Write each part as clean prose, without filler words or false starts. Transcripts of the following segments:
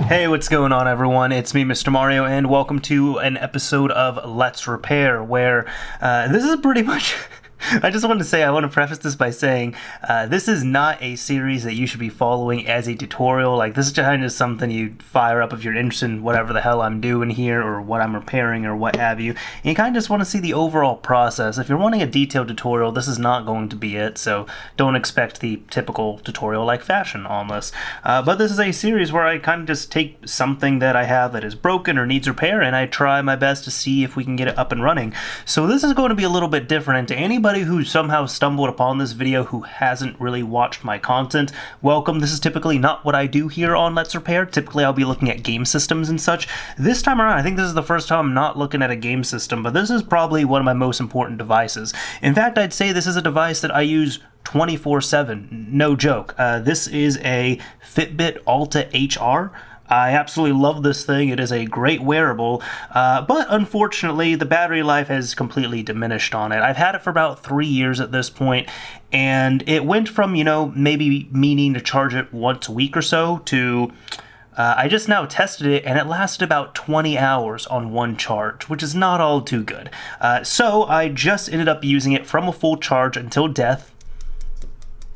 Hey, what's going on, everyone? It's me, Mr. Mario, and welcome to an episode of Let's Repair, where this is pretty much... I just want to preface this by saying this is not a series that you should be following as a tutorial. Like, this is kind of something you fire up if you're interested in whatever the hell I'm doing here or what I'm repairing or what have you. And you kind of just want to see the overall process. If you're wanting a detailed tutorial, this is not going to be it, so don't expect the typical tutorial-like fashion on this. But this is a series where I kind of just take something that I have that is broken or needs repair, and I try my best to see if we can get it up and running. So this is going to be a little bit different, and to anybody who somehow stumbled upon this video who hasn't really watched my content, welcome. This is typically not what I do here on Let's Repair. Typically I'll be looking at game systems and such. This time around, I think this is the first time I'm not looking at a game system, but this is probably one of my most important devices. In fact, I'd say this is a device that I use 24/7, no joke. This is a Fitbit Alta HR. I absolutely love this thing. It is a great wearable, but unfortunately the battery life has completely diminished on it. I've had it for about 3 years at this point, and it went from, you know, maybe me needing to charge it once a week or so to I just now tested it and it lasted about 20 hours on one charge, which is not all too good. So I just ended up using it from a full charge until death.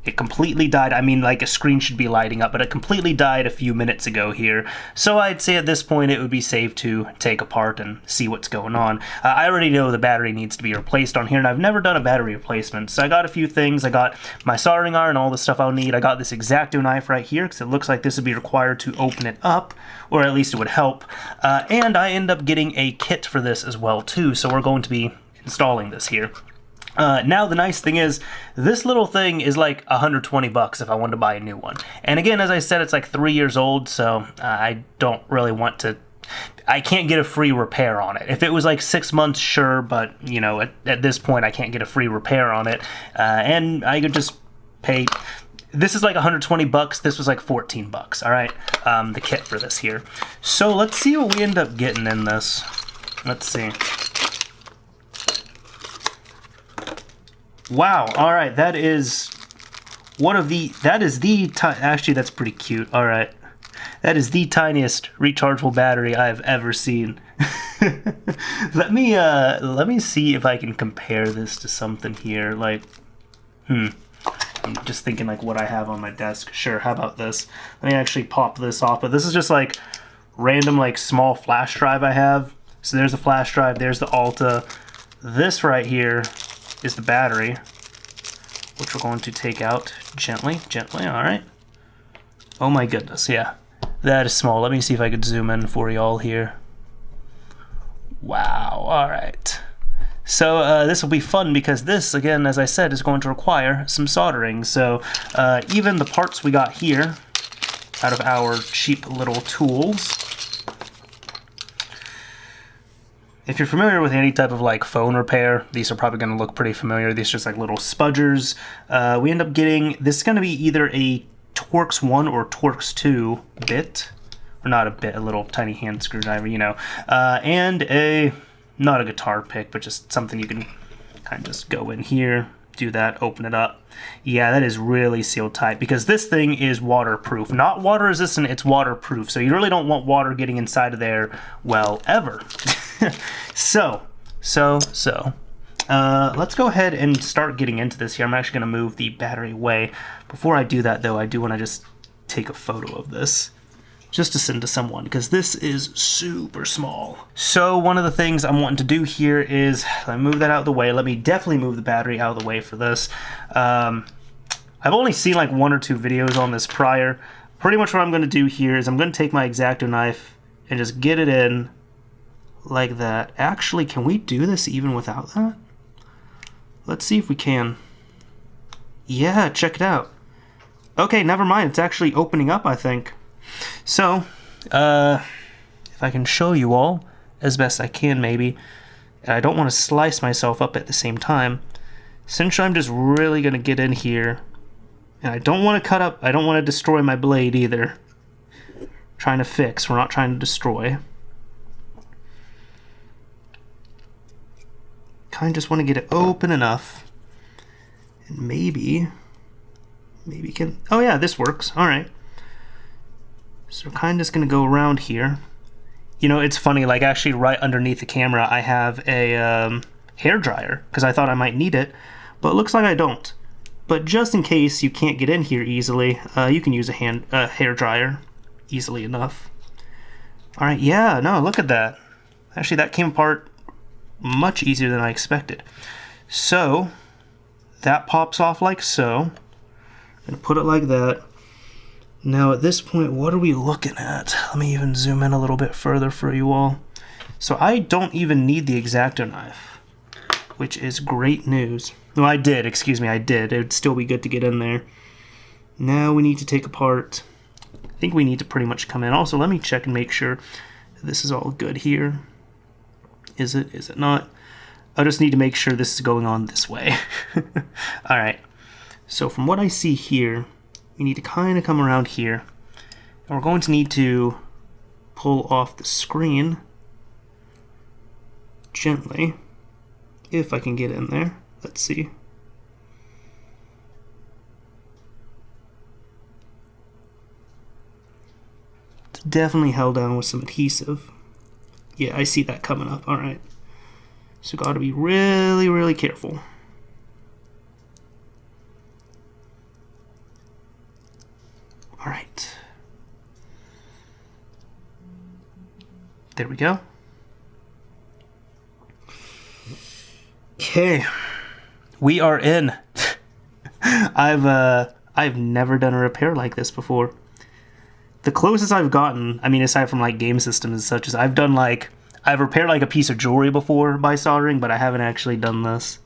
It completely died. I mean, like, a screen should be lighting up, but it completely died a few minutes ago here. So I'd say at this point it would be safe to take apart and see what's going on. I already know the battery needs to be replaced on here, and I've never done a battery replacement. So I got a few things. I got my soldering iron, all the stuff I'll need. I got this X-Acto knife right here, because it looks like this would be required to open it up, or at least it would help. And I end up getting a kit for this as well, too. So we're going to be installing this here. Now the nice thing is, this little thing is like 120 bucks if I wanted to buy a new one. And again, as I said, it's like 3 years old, so I don't really want to... I can't get a free repair on it. If it was like 6 months, sure, but, you know, at this point I can't get a free repair on it. And I could just pay... This is like 120 bucks, this was like 14 bucks, alright? The kit for this here. So let's see what we end up getting in this. Let's see. Wow, alright, that is one of the, actually that's pretty cute, alright. That is the tiniest rechargeable battery I've ever seen. Let me see if I can compare this to something here, like, I'm just thinking like what I have on my desk. Sure, how about this? Let me actually pop this off, but this is just like random like small flash drive I have. So there's the flash drive, there's the Alta. This right here is the battery, which we're going to take out gently, all right. Oh my goodness, yeah, that is small. Let me see if I could zoom in for y'all here. Wow, all right. So this will be fun because this, again, as I said, is going to require some soldering. So even the parts we got here out of our cheap little tools. If you're familiar with any type of like phone repair, these are probably going to look pretty familiar. These are just like little spudgers. We end up getting, this is going to be either a Torx 1 or Torx 2 bit, or not a bit, a little tiny hand screwdriver, you know, and a, not a guitar pick, but just something you can kind of just go in here, do that, open it up. Yeah, that is really sealed tight because this thing is waterproof. Not water resistant, it's waterproof. So you really don't want water getting inside of there, well, ever. So, let's go ahead and start getting into this here. I'm actually going to move the battery away. Before I do that, though, I do want to just take a photo of this, just to send to someone, because this is super small. So one of the things I'm wanting to do here is, let me move that out of the way. Let me definitely move the battery out of the way for this. I've only seen like 1 or 2 videos on this prior. Pretty much what I'm going to do here is I'm going to take my X-Acto knife and just get it in like that. Actually, can we do this even without that? Let's see if we can. Yeah, check it out. Okay, never mind. It's actually opening up, I think. So, if I can show you all as best I can, maybe, and I don't want to slice myself up at the same time, essentially I'm just really going to get in here, and I don't want to cut up, I don't want to destroy my blade either. Trying to fix, we're not trying to destroy. Kind of just want to get it open enough, and maybe can, oh yeah, this works, alright. So we're kind of just gonna go around here. You know, it's funny, like actually right underneath the camera I have a hair dryer because I thought I might need it, but it looks like I don't. But just in case you can't get in here easily, you can use a hair dryer easily enough. All right, yeah, no, look at that. Actually, that came apart much easier than I expected. So that pops off like so. I'm gonna put it like that. Now at this point, what are we looking at? Let me even zoom in a little bit further for you all. So I don't even need the X-Acto knife, which is great news. No, I did, excuse me, I did. It would still be good to get in there. Now we need to take apart. I think we need to pretty much come in. Also, let me check and make sure this is all good here. Is it? Is it not? I just need to make sure this is going on this way. All right. So from what I see here, we need to kind of come around here. And we're going to need to pull off the screen gently, if I can get in there. Let's see. It's definitely held down with some adhesive. Yeah, I see that coming up. All right. So got to be really, really careful. All right. There we go. Okay. We are in. I've never done a repair like this before. The closest I've gotten, I mean, aside from like game systems and such, is I've repaired like a piece of jewelry before by soldering, but I haven't actually done this.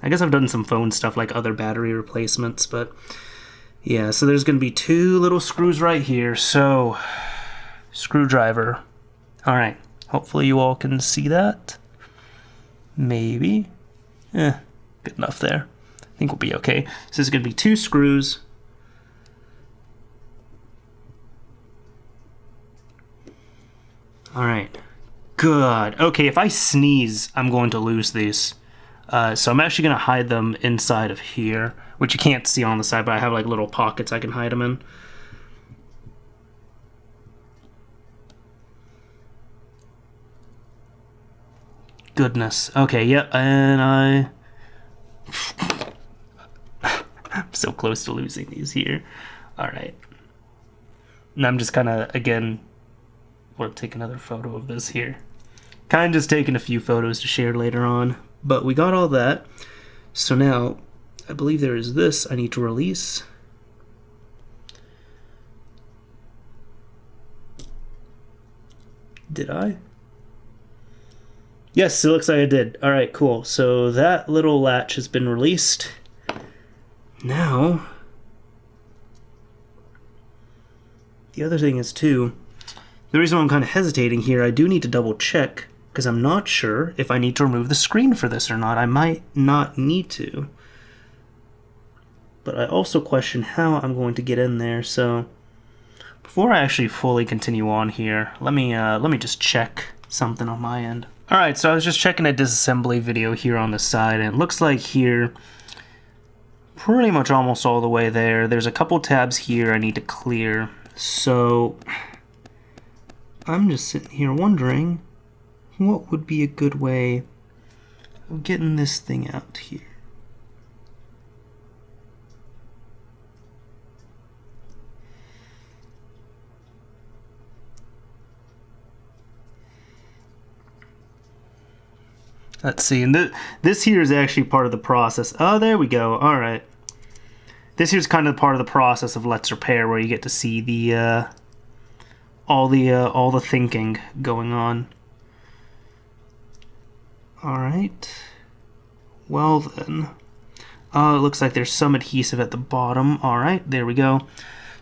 I guess I've done some phone stuff like other battery replacements, but yeah, so there's going to be two little screws right here. So, screwdriver. All right. Hopefully you all can see that. Maybe. Good enough there. I think we'll be okay. So there's going to be two screws. All right. Good. Okay, if I sneeze, I'm going to lose these. So I'm actually going to hide them inside of here, which you can't see on the side, but I have like little pockets I can hide them in. Goodness. Okay, yep, and I'm so close to losing these here. All right. And I'm just kind of, again, want to take another photo of this here. Kind of just taking a few photos to share later on. But we got all that. So now, I believe there is this I need to release. Did I? Yes, it looks like I did. All right, cool. So that little latch has been released. Now, the other thing is too, the reason why I'm kind of hesitating here, I do need to double check because I'm not sure if I need to remove the screen for this or not. I might not need to. But I also question how I'm going to get in there. So before I actually fully continue on here, let me just check something on my end. All right, so I was just checking a disassembly video here on the side, and it looks like here, pretty much almost all the way there. There's a couple tabs here I need to clear. So I'm just sitting here wondering what would be a good way of getting this thing out here. Let's see, and this here is actually part of the process. Oh, there we go. All right. This here's kind of part of the process of Let's Repair, where you get to see the all the thinking going on. All right. Well then, it looks like there's some adhesive at the bottom. All right, there we go.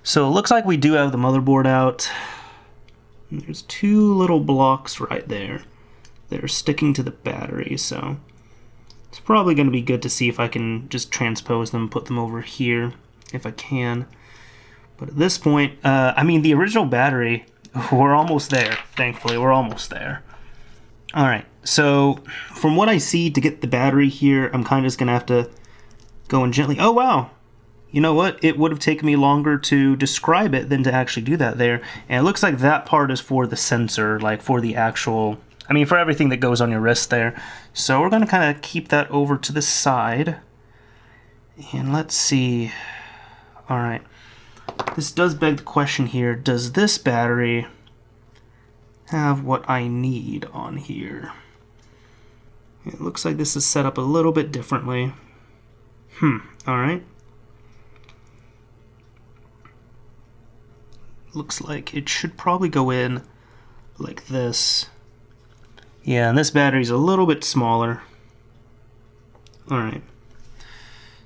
So it looks like we do have the motherboard out. There's two little blocks right there that are sticking to the battery, so it's probably going to be good to see if I can just transpose them, put them over here, if I can. But at this point, I mean, the original battery, we're almost there, thankfully, we're almost there. Alright, so from what I see, to get the battery here, I'm kind of just going to have to go in gently. Oh, wow! you know what? It would have taken me longer to describe it than to actually do that there. And it looks like that part is for the sensor, like for the actual, I mean, for everything that goes on your wrist there. So we're going to kind of keep that over to the side. And let's see. All right. This does beg the question here. Does this battery have what I need on here? It looks like this is set up a little bit differently. All right. Looks like it should probably go in like this. Yeah, and this battery's a little bit smaller. All right.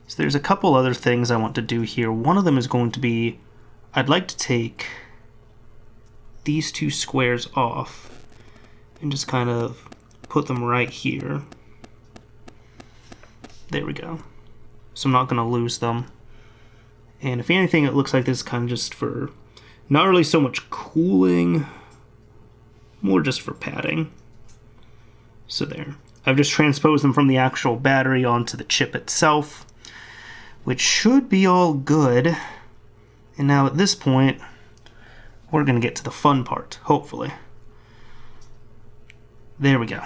So there's a couple other things I want to do here. One of them is going to be, I'd like to take these two squares off and just kind of put them right here. There we go. So I'm not going to lose them. And if anything, it looks like this is kind of just for not really so much cooling, more just for padding. So there. I've just transposed them from the actual battery onto the chip itself, which should be all good. And now at this point, we're going to get to the fun part, hopefully. There we go.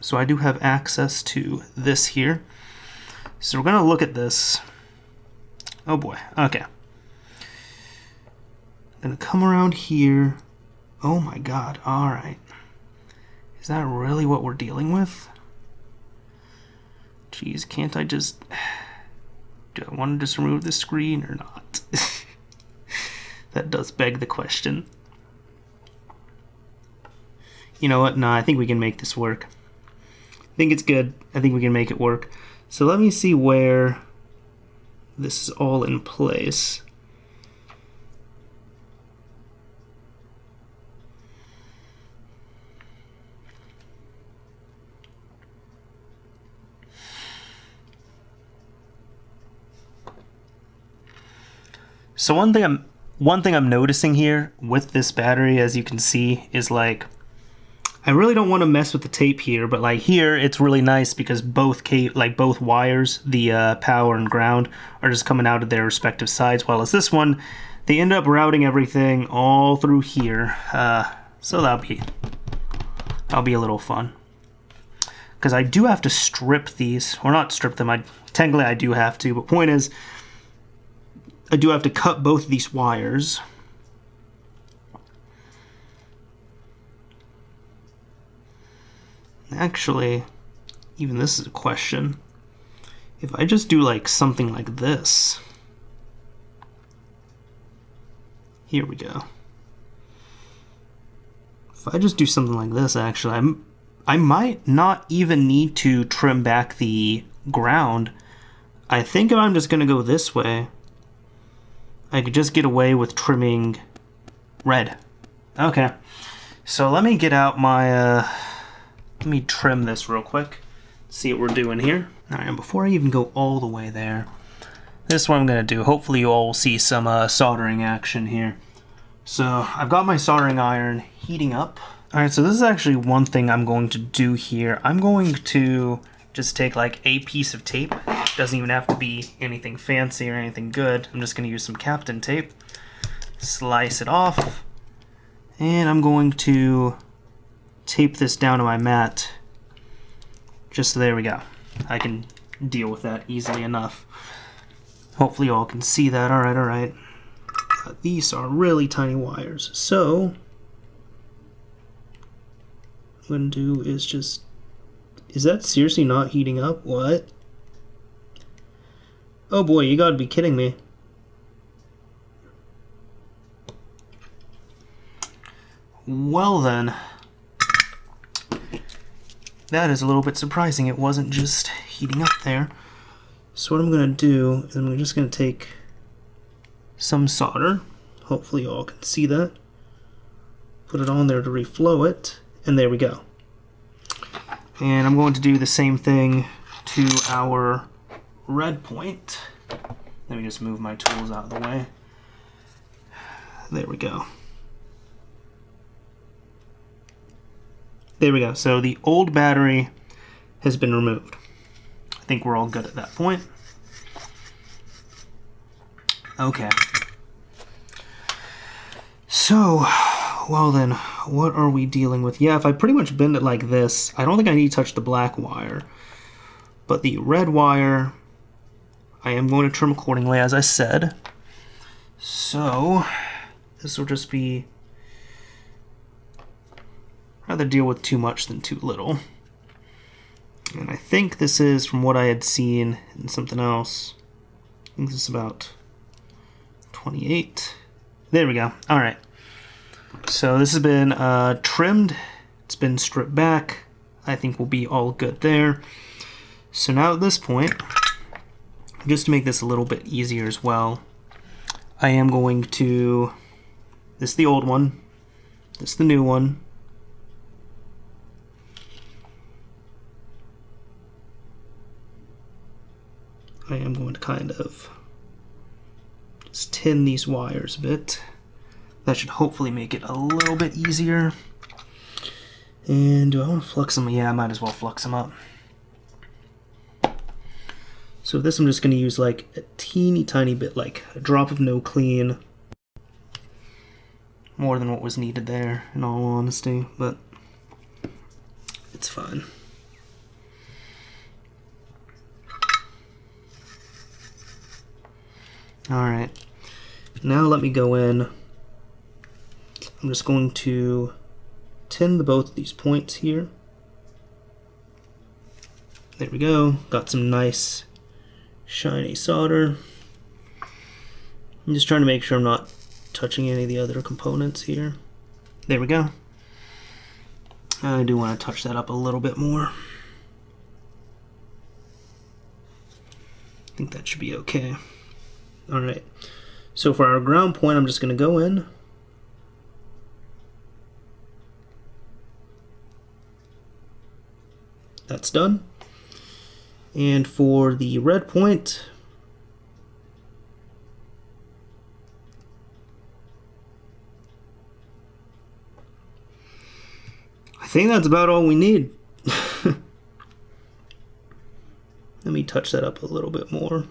So I do have access to this here. So we're going to look at this. Oh boy, okay. Gonna come around here. Oh my god, alright. Is that really what we're dealing with? Jeez, can't I just... Do I want to just remove the screen or not? That does beg the question. You know what? Nah, I think we can make this work. I think it's good. I think we can make it work. So let me see where this is all in place. So one thing I'm noticing here with this battery, as you can see, is like I really don't want to mess with the tape here, but like here it's really nice because both wires, the power and ground, are just coming out of their respective sides. While as this one, they end up routing everything all through here. So that'll be a little fun. Because I do have to strip these, or not strip them. Technically I do have to, but point is, I do have to cut both these wires. Actually, even this is a question. If I just do like something like this. Here we go. If I just do something like this, actually, I might not even need to trim back the ground. I think if I'm just going to go this way, I could just get away with trimming red. Okay, so let me get out my, let me trim this real quick, see what we're doing here. All right, and before I even go all the way there, this is what I'm gonna do. Hopefully you all will see some soldering action here. So I've got my soldering iron heating up. All right, so this is actually one thing I'm going to do here. I'm going to just take like a piece of tape. Doesn't even have to be anything fancy or anything good. I'm just going to use some Captain tape, slice it off, and I'm going to tape this down to my mat. Just so there we go. I can deal with that easily enough. Hopefully you all can see that. All right. These are really tiny wires. So what I'm going to do is just... Is that seriously not heating up? What? Oh boy, you gotta be kidding me. Well then. That is a little bit surprising. It wasn't just heating up there. So what I'm gonna do is I'm just gonna take some solder. Hopefully you all can see that. Put it on there to reflow it. And there we go. And I'm going to do the same thing to our red point. Let me just move my tools out of the way. There we go. There we go. So the old battery has been removed. I think we're all good at that point. Okay. So, well then, what are we dealing with? Yeah, if I pretty much bend it like this, I don't think I need to touch the black wire. But the red wire, I am going to trim accordingly, as I said. So, this will just be... rather deal with too much than too little. And I think this is, from what I had seen in something else, I think this is about 28. There we go. All right. So this has been trimmed. It's been stripped back. I think we'll be all good there. So now at this point, just to make this a little bit easier as well, I am going to, this is the old one, this is the new one. I am going to kind of just tin these wires a bit. That should hopefully make it a little bit easier. And do I want to flux them? Yeah, I might as well flux them up. So this I'm just going to use like a teeny tiny bit, like a drop of no clean. More than what was needed there, in all honesty, but it's fine. Alright, now let me go in. I'm just going to tin both of these points here. There we go, got some nice shiny solder. I'm just trying to make sure I'm not touching any of the other components here. There we go. I do want to touch that up a little bit more. I think that should be okay. Alright, so for our ground point, I'm just going to go in. That's done. And for the red point, I think that's about all we need. Let me touch that up a little bit more.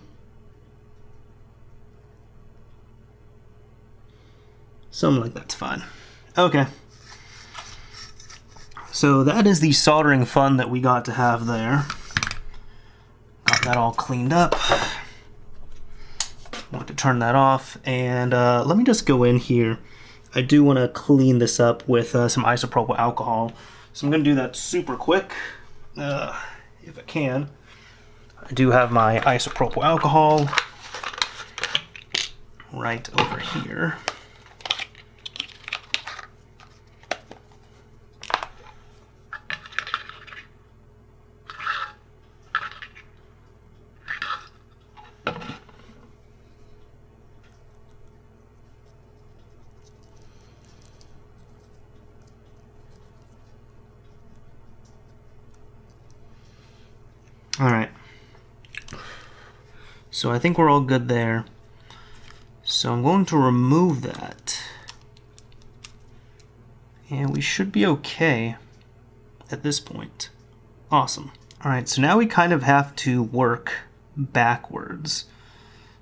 Something like that's fine. Okay. So that is the soldering fun that we got to have there. Got that all cleaned up. Want to turn that off, and let me just go in here. I do want to clean this up with some isopropyl alcohol. So I'm going to do that super quick, if I can. I do have my isopropyl alcohol right over here. Alright, so I think we're all good there. So I'm going to remove that. And we should be okay at this point. Awesome. Alright, so now we kind of have to work backwards.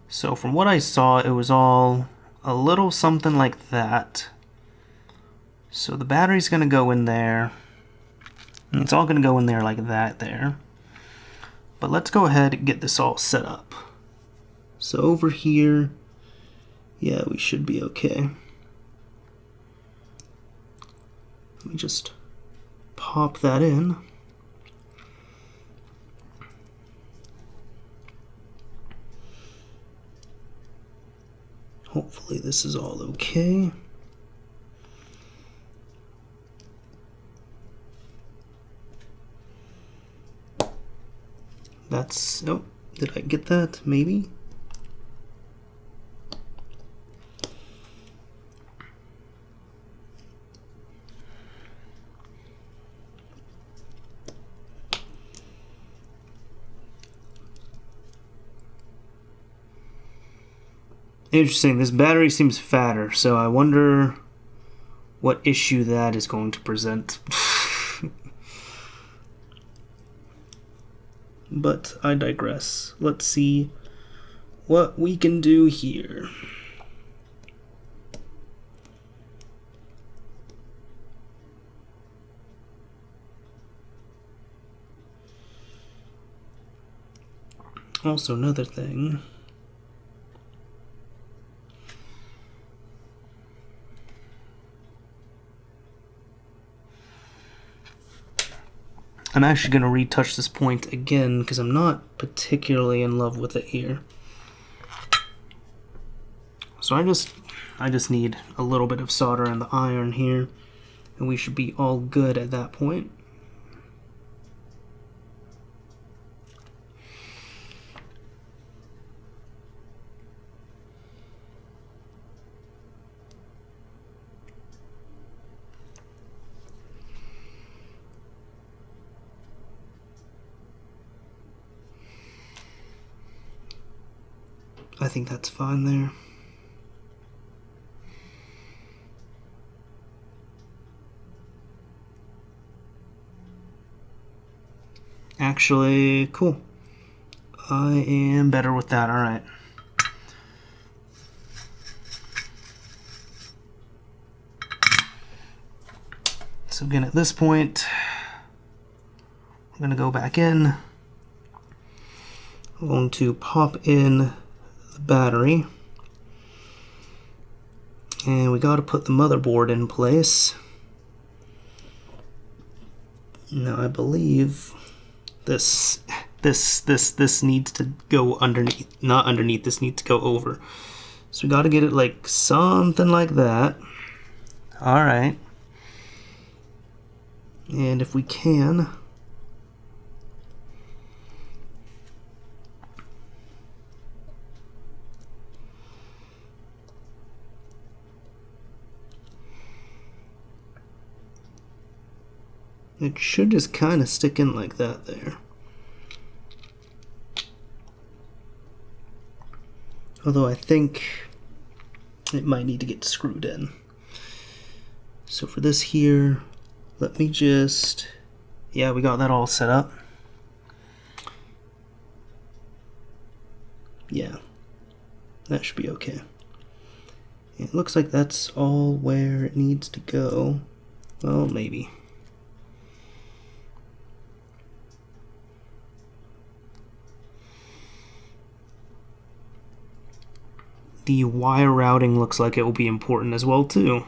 So from what I saw, it was all a little something like that. So the battery's going to go in there. And it's all going to go in there like that there. But let's go ahead and get this all set up. So over here, yeah, we should be okay. Let me just pop that in. Hopefully this is all okay. That's, oh, did I get that? Maybe? Interesting, this battery seems fatter, so I wonder what issue that is going to present. But I digress. Let's see what we can do here. Also, another thing. I'm actually going to retouch this point again because I'm not particularly in love with it here. So I just need a little bit of solder in the iron here, and we should be all good at that point. I think that's fine there. Actually, cool. I am better with that, alright. So again, at this point, I'm going to go back in. I'm going to pop in the battery. And we got to put the motherboard in place. Now I believe this needs to go underneath, not underneath, this needs to go over. So we got to get it like something like that. All right. And if we can, it should just kind of stick in like that there. Although I think it might need to get screwed in. So for this here, let me just, yeah, we got that all set up. Yeah, that should be okay. It looks like that's all where it needs to go. Well, maybe. The wire routing looks like it will be important as well too.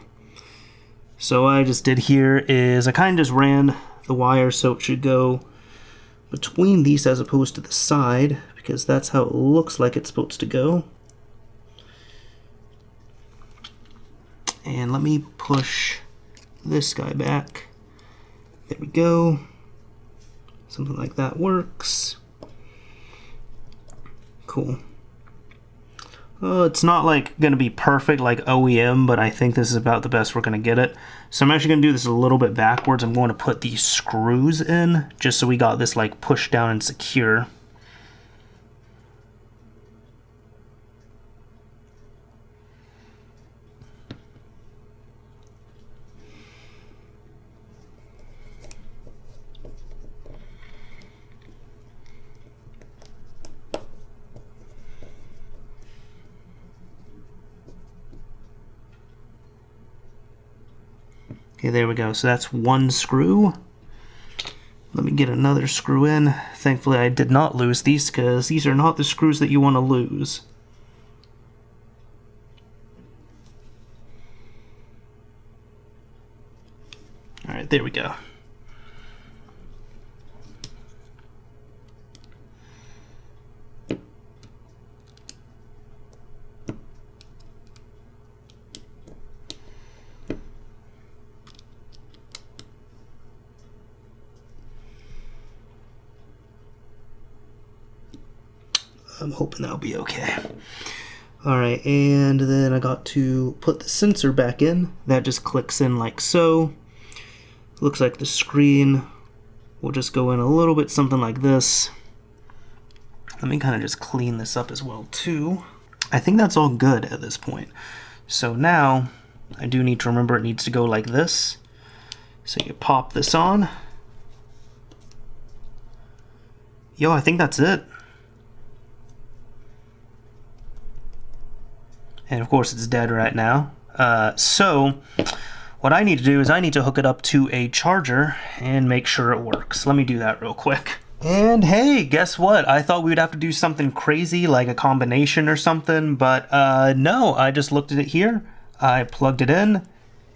So what I just did here is I kind of just ran the wire so it should go between these as opposed to the side, because that's how it looks like it's supposed to go. And let me push this guy back. There we go. Something like that works. Cool. It's not like going to be perfect like OEM, but I think this is about the best we're going to get it. So I'm actually going to do this a little bit backwards. I'm going to put these screws in just so we got this like pushed down and secure. Okay, there we go. So that's one screw. Let me get another screw in. Thankfully, I did not lose these because these are not the screws that you want to lose. All right, there we go. I'm hoping that'll be okay. Alright, and then I got to put the sensor back in. That just clicks in like so. Looks like the screen will just go in a little bit, something like this. Let me kind of just clean this up as well too. I think that's all good at this point. So now, I do need to remember it needs to go like this. So you pop this on. Yo, I think that's it. and of course it's dead right now. So what I need to do is I need to hook it up to a charger and make sure it works. Let me do that real quick. And hey, guess what? I thought we would have to do something crazy like a combination or something, but no, I just looked at it here. I plugged it in,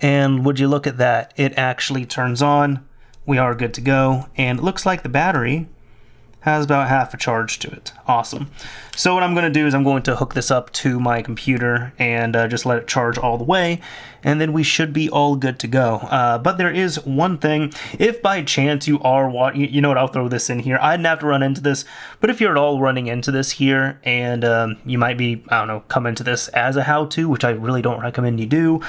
and would you look at that? It actually turns on. We are good to go, and it looks like the battery has about half a charge to it. Awesome. So what I'm going to do is I'm going to hook this up to my computer and just let it charge all the way, and then we should be all good to go. But there is one thing. If by chance you are you know what, I'll throw this in here. I didn't have to run into this, but if you're at all running into this here, and you might be, I don't know, come into this as a how-to, which I really don't recommend you do,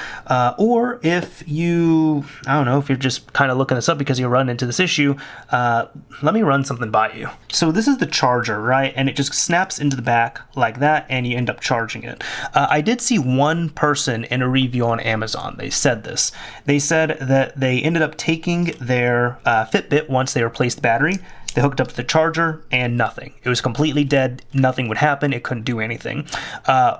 or if you, I don't know, if you're just kind of looking this up because you run into this issue, let me run something by you. So this is the charger, right? And it just snaps into the back like that, and you end up charging it. I did see one person in a review on Amazon. They said this. They said that they ended up taking their Fitbit once they replaced the battery. They hooked up to the charger and nothing. It was completely dead. Nothing would happen. It couldn't do anything.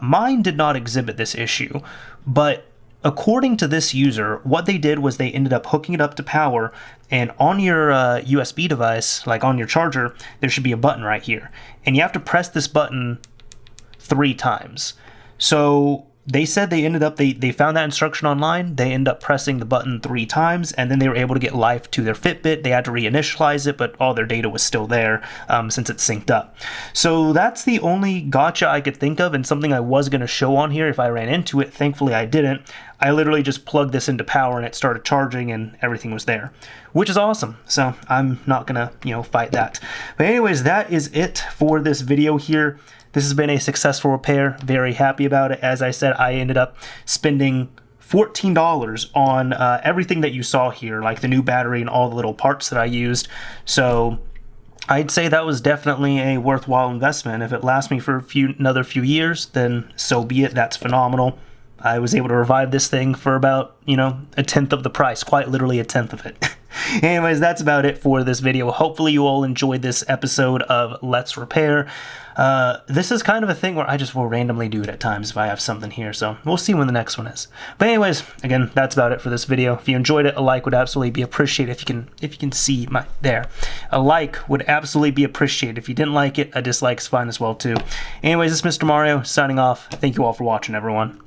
Mine did not exhibit this issue, but according to this user, what they did was they ended up hooking it up to power, and on your USB device, like on your charger, there should be a button right here. And you have to press this button 3 times. So they said they ended up, they found that instruction online, they ended up pressing the button 3 times, and then they were able to get life to their Fitbit. They had to reinitialize it, but all their data was still there since it's synced up. So that's the only gotcha I could think of, and something I was going to show on here if I ran into it. Thankfully I didn't. I literally just plugged this into power and it started charging and everything was there, which is awesome. So I'm not gonna, fight that. But anyways, that is it for this video here. This has been a successful repair. Very happy about it. As I said, I ended up spending $14 on everything that you saw here, like the new battery and all the little parts that I used. So I'd say that was definitely a worthwhile investment. If it lasts me for another few years, then so be it. That's phenomenal. I was able to revive this thing for about, a tenth of the price, quite literally a tenth of it. Anyways, that's about it for this video. Hopefully you all enjoyed this episode of Let's Repair. This is kind of a thing where I just will randomly do it at times if I have something here, so we'll see when the next one is. But anyways, again, that's about it for this video. If you enjoyed it, a like would absolutely be appreciated. If you can see there. A like would absolutely be appreciated. If you didn't like it, a dislike's fine as well too. Anyways, this is Mr. Mario signing off. Thank you all for watching, everyone.